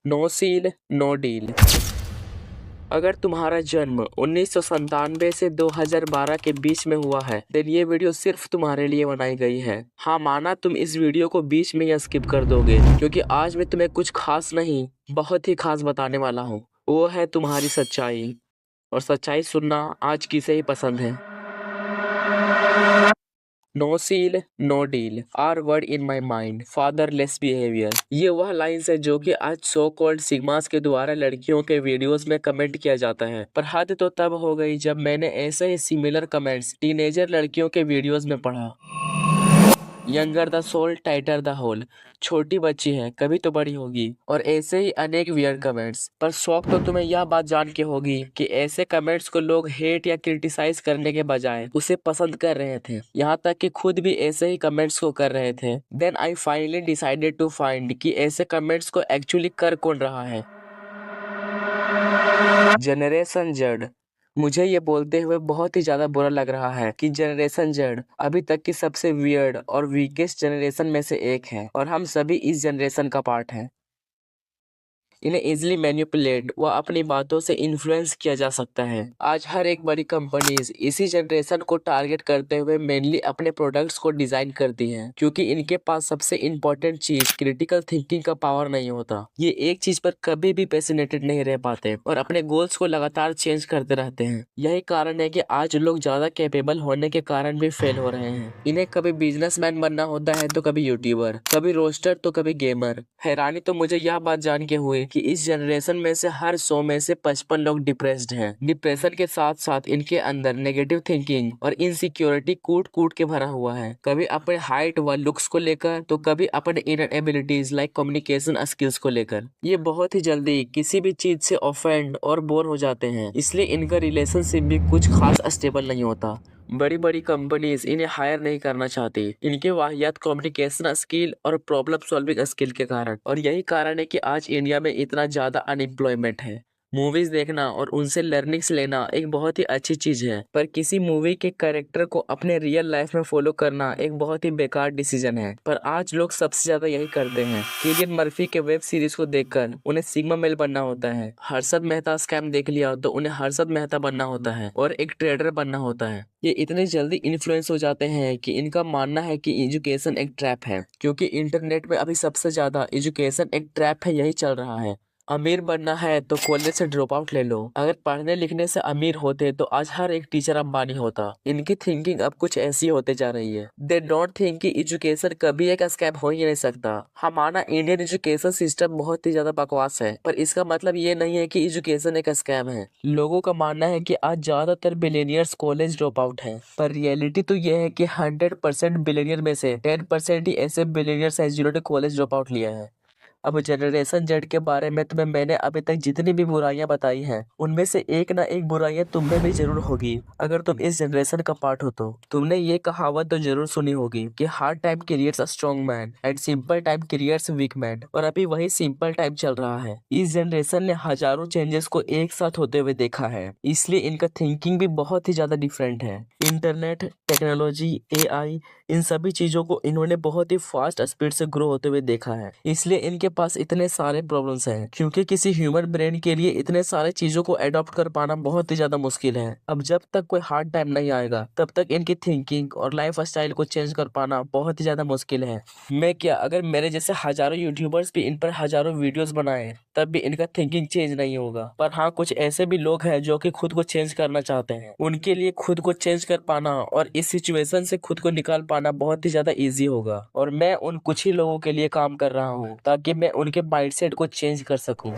No seal no deal. अगर तुम्हारा जन्म 1997 से 2012 के बीच में हुआ है, देन ये वीडियो सिर्फ तुम्हारे लिए बनाई गई है। हाँ, माना तुम इस वीडियो को बीच में ही स्किप कर दोगे, क्योंकि आज मैं तुम्हें कुछ खास नहीं, बहुत ही खास बताने वाला हूँ। वो है तुम्हारी सच्चाई, और सच्चाई सुनना आज किसे ही पसंद है। No seal no deal, are word in my mind, fatherless behaviour. ये वह लाइन्स है जो कि आज सो कॉल्ड सिग्मास के द्वारा लड़कियों के वीडियोस में कमेंट किया जाता है। पर हद तो तब हो गई जब मैंने ऐसे ही सिमिलर कमेंट्स टीनेजर लड़कियों के वीडियोस में पढ़ा। Younger the soul tighter the hole, छोटी बच्ची है कभी तो बड़ी होगी, और ऐसे ही अनेक वियर्ड कमेंट्स। पर शौक तो तुम्हें यह बात जान के होगी कि ऐसे कमेंट्स को लोग हेट या क्रिटिसाइज करने के बजाय उसे पसंद कर रहे थे, यहाँ तक कि खुद भी ऐसे ही कमेंट्स को कर रहे थे। Then I finally decided to find कि ऐसे कमेंट्स को एक्चुअली कर कौन रहा है। Generation Z. मुझे ये बोलते हुए बहुत ही ज्यादा बुरा लग रहा है कि जनरेशन जेड अभी तक की सबसे वियर्ड और वीकेस्ट जनरेशन में से एक है, और हम सभी इस जनरेशन का पार्ट हैं। इन्हें इजिली मैनिपुलेट व अपनी बातों से इन्फ्लुएंस किया जा सकता है। आज हर एक बड़ी कंपनीज इसी जनरेशन को टारगेट करते हुए मेनली अपने प्रोडक्ट्स को डिजाइन करती हैं, क्योंकि इनके पास सबसे इम्पोर्टेंट चीज क्रिटिकल थिंकिंग का पावर नहीं होता। ये एक चीज पर कभी भी पैशनेटेड नहीं रह पाते और अपने गोल्स को लगातार चेंज करते रहते हैं। यही कारण है कि आज लोग ज्यादा कैपेबल होने के कारण भी फेल हो रहे हैं। इन्हें कभी बिजनेसमैन बनना होता है तो कभी यूट्यूबर, कभी रोस्टर तो कभी गेमर। हैरानी तो मुझे यह बात जान के हुई कि इस जनरेशन में से हर 100 में से 55 लोग डिप्रेस्ड हैं। डिप्रेशन के साथ साथ इनके अंदर नेगेटिव थिंकिंग और इनसिक्योरिटी कूट कूट के भरा हुआ है, कभी अपने हाइट व लुक्स को लेकर तो कभी अपने inner abilities like communication skills को लेकर। ये बहुत ही जल्दी किसी भी चीज से ऑफेंड और बोर हो जाते हैं, इसलिए इनका रिलेशनशिप भी कुछ खास स्टेबल नहीं होता। बड़ी बड़ी कंपनीज इन्हें हायर नहीं करना चाहती, इनके वाहियात कम्युनिकेशन स्किल और प्रॉब्लम सॉल्विंग स्किल के कारण। और यही कारण है कि आज इंडिया में इतना ज्यादा अनएम्प्लॉयमेंट है। मूवीज देखना और उनसे लर्निंग्स लेना एक बहुत ही अच्छी चीज है, पर किसी मूवी के कैरेक्टर को अपने रियल लाइफ में फॉलो करना एक बहुत ही बेकार डिसीजन है। पर आज लोग सबसे ज्यादा यही करते हैं। किलियन मर्फी के वेब सीरीज को देखकर उन्हें सिग्मा मेल बनना होता है, हर्षद मेहता स्कैम देख लिया तो उन्हें हर्षद मेहता बनना होता है, और एक ट्रेडर बनना होता है। ये इतने जल्दी इन्फ्लुएंस हो जाते हैं कि इनका मानना है कि एजुकेशन एक ट्रैप है, क्योंकि इंटरनेट में अभी सबसे ज्यादा एजुकेशन एक ट्रैप है यही चल रहा है। अमीर बनना है तो कॉलेज से ड्रॉप आउट ले लो। अगर पढ़ने लिखने से अमीर होते तो आज हर एक टीचर अंबानी होता। इनकी थिंकिंग अब कुछ ऐसी होते जा रही है। दे डोंट थिंक कि एजुकेशन कभी एक स्कैम हो ही नहीं सकता। हमारा इंडियन एजुकेशन सिस्टम बहुत ही ज्यादा बकवास है, पर इसका मतलब ये नहीं है कि एजुकेशन एक स्कैम है। लोगों का मानना है कि आज ज्यादातर बिलियनियर्स कॉलेज ड्रॉप आउट है, पर रियलिटी तो यह है कि 100% बिलियनियर में से 10% ही ऐसे बिलियनियर्स हैं जिन्होंने कॉलेज ड्रॉप आउट लिया है। अब जनरेशन जेड के बारे में तुम्हें मैंने अभी तक जितनी भी बुराइयां बताई हैं, उनमें से एक ना एक बुराइयां तुम में भी जरूर होगी। अगर तुम इस जनरेशन का पार्ट हो तो तुमने ये कहावत तो जरूर सुनी होगी कि hard time creates a strong man and simple time creates weak man, और अभी वही सिंपल टाइम चल रहा है। इस जनरेशन ने हजारों चेंजेस को एक साथ होते हुए देखा है, इसलिए इनका थिंकिंग भी बहुत ही ज्यादा डिफरेंट है। इंटरनेट, टेक्नोलॉजी, एआई, इन सभी चीजों को इन्होंने बहुत ही फास्ट स्पीड से ग्रो होते हुए देखा है, इसलिए इनके पास इतने सारे प्रॉब्लम्स हैं, क्योंकि किसी ह्यूमन ब्रेन के लिए इतने सारे चीजों को अडॉप्ट कर पाना बहुत ही ज्यादा मुश्किल है। अब जब तक कोई हार्ड टाइम नहीं आएगा तब तक इनकी थिंकिंग और लाइफ स्टाइल को चेंज कर पाना बहुत ही ज्यादा मुश्किल है। मैं क्या, अगर मेरे जैसे हजारों यूट्यूबर्स भी इन पर हजारों वीडियोस बनाए तब भी इनका थिंकिंग चेंज नहीं होगा। पर हाँ, कुछ ऐसे भी लोग हैं जो कि खुद को चेंज करना चाहते हैं। उनके लिए खुद को चेंज कर पाना और इस सिचुएशन से खुद को निकाल पाना बहुत ही ज्यादा इजी होगा, और मैं उन कुछ ही लोगों के लिए काम कर रहा हूँ ताकि मैं उनके माइंडसेट को चेंज कर सकूं।